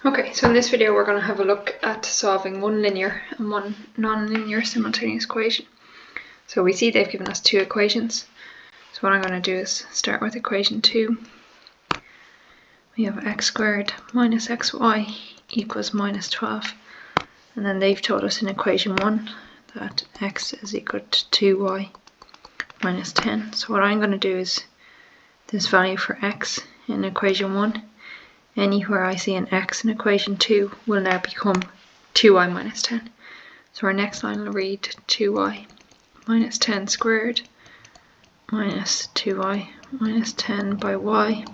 Okay, so in this video we're going to have a look at solving one linear and one non-linear simultaneous equation. So we see they've given us two equations. So what I'm going to do is start with equation 2. We have x squared minus xy equals minus 12. And then they've told us in equation 1 that x is equal to 2y minus 10. So what I'm going to do is this value for x in equation 1, anywhere I see an x in equation 2 will now become 2y minus 10. So our next line will read 2y minus 10 squared minus 2y minus 10 by y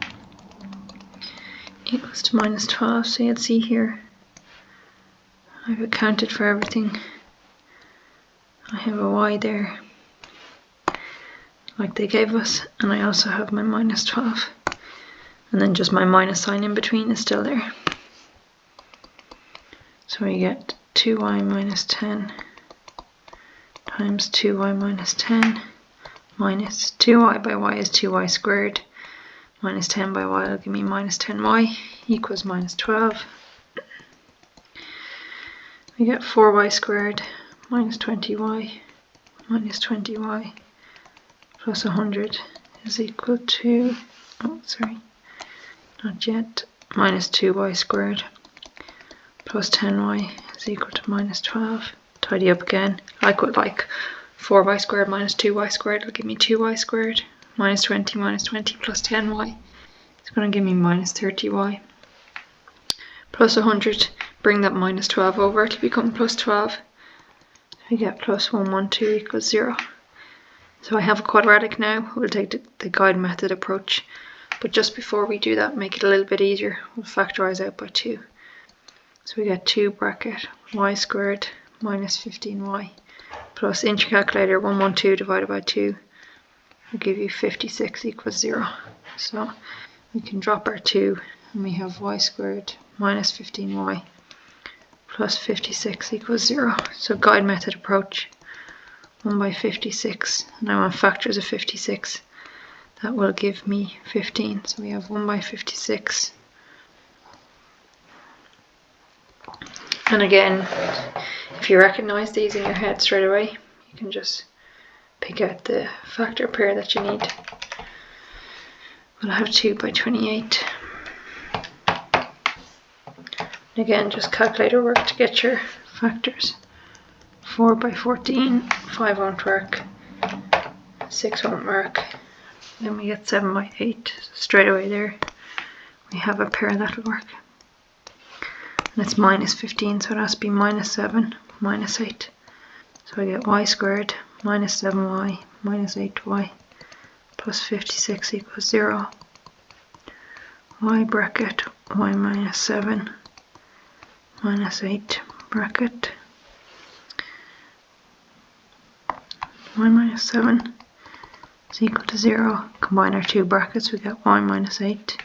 equals to minus 12. So you'll see here I've accounted for everything. I have a y there like they gave us, and I also have my minus 12. And then just my minus sign in between is still there. So we get 2y minus 10 times 2y minus 10 minus 2y by y is 2y squared minus 10 by y will give me minus 10y equals minus 12. We get 4y squared minus 20y minus 20y plus 100 is equal to, not yet, minus 2y squared plus 10y is equal to minus 12. Tidy up again, like with like 4y squared minus 2y squared will give me 2y squared minus 20 plus 10y is going to give me minus 30y plus 100. Bring that minus 12 over to become plus 12. We get plus 112 equals 0. So I have a quadratic now. We'll take the guide method approach. But just before we do that, make it a little bit easier, we'll factorize out by 2. So we get 2 bracket y squared minus 15y plus in your calculator 112 divided by 2 will give you 56 equals 0. So we can drop our 2 and we have y squared minus 15y plus 56 equals 0. So guide method approach, 1 by 56. Now on factors of 56. That will give me 15. So we have 1 by 56. And again, if you recognize these in your head straight away, you can just pick out the factor pair that you need. We'll have 2 by 28. And again, just calculator work to get your factors. 4 by 14, 5 won't work, 6 won't work. Then we get 7 by 8. So straight away there, we have a pair that will work. And it's minus 15, so it has to be minus 7, minus 8. So I get y squared minus 7y minus 8y plus 56 equals 0. Y bracket y minus 7 minus 8 bracket y minus 7 is equal to 0. Combine our two brackets, we get y minus 8,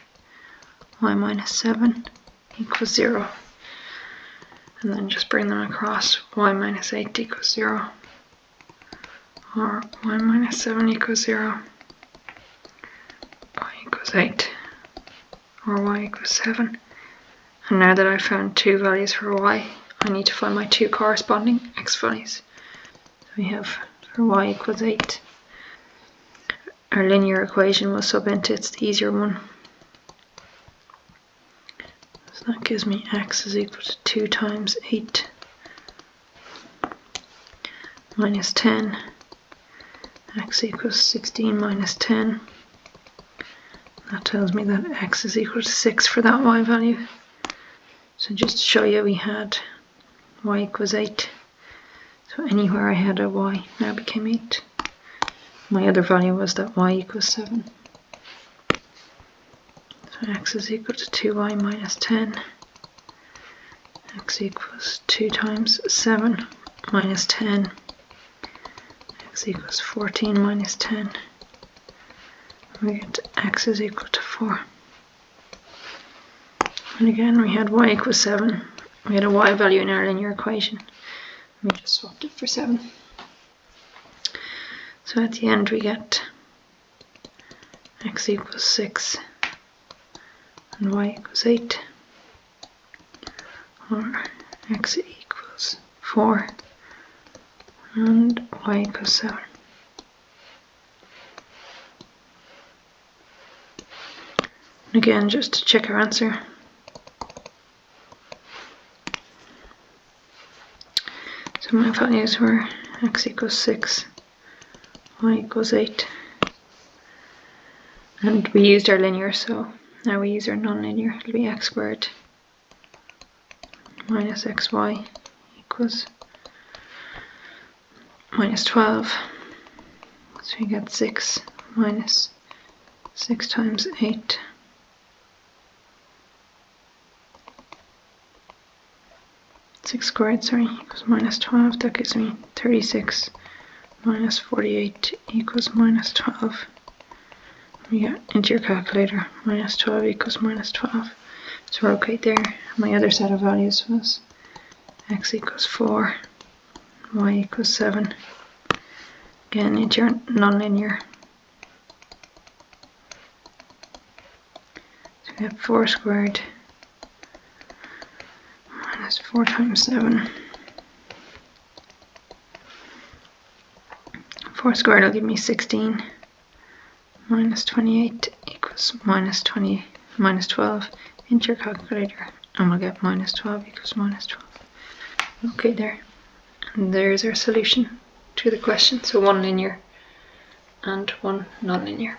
y minus 7 equals 0. And then just bring them across, y minus 8 equals 0, or y minus 7 equals 0, y equals 8, or y equals 7. And now that I've found two values for y, I need to find my two corresponding x values. So we have for y equals 8. Our linear equation will sub into it's the easier one. So that gives me x is equal to 2 times 8 minus 10. X equals 16 minus 10. That tells me that x is equal to 6 for that y value. So just to show you, we had y equals 8. So anywhere I had a y now became 8. My other value was that y equals 7. So x is equal to 2y minus 10. X equals 2 times 7 minus 10. X equals 14 minus 10. We get x is equal to 4. And again, we had y equals 7. We had a y value in our linear equation. We just swapped it for 7. So at the end we get x equals 6 and y equals 8. or x equals 4 and y equals 7. Again, just to check our answer. So my values were x equals 6, y equals 8. And we used our linear, so now we use our non-linear. It'll be x squared minus xy equals minus 12. So we get 6 minus 6 times 8. Six squared, equals minus 12. That gives me 36 minus 48 equals minus 12. We get into your calculator, minus 12 equals minus 12. So we're okay there. My other set of values was x equals 4, y equals 7. Again, into your non-linear. So we have 4 squared minus 4 times 7. 4 squared will give me 16 minus 28 equals minus 12. Into your calculator and we'll get minus 12 equals minus 12. Okay there. And there's our solution to the question. So one linear and one non-linear.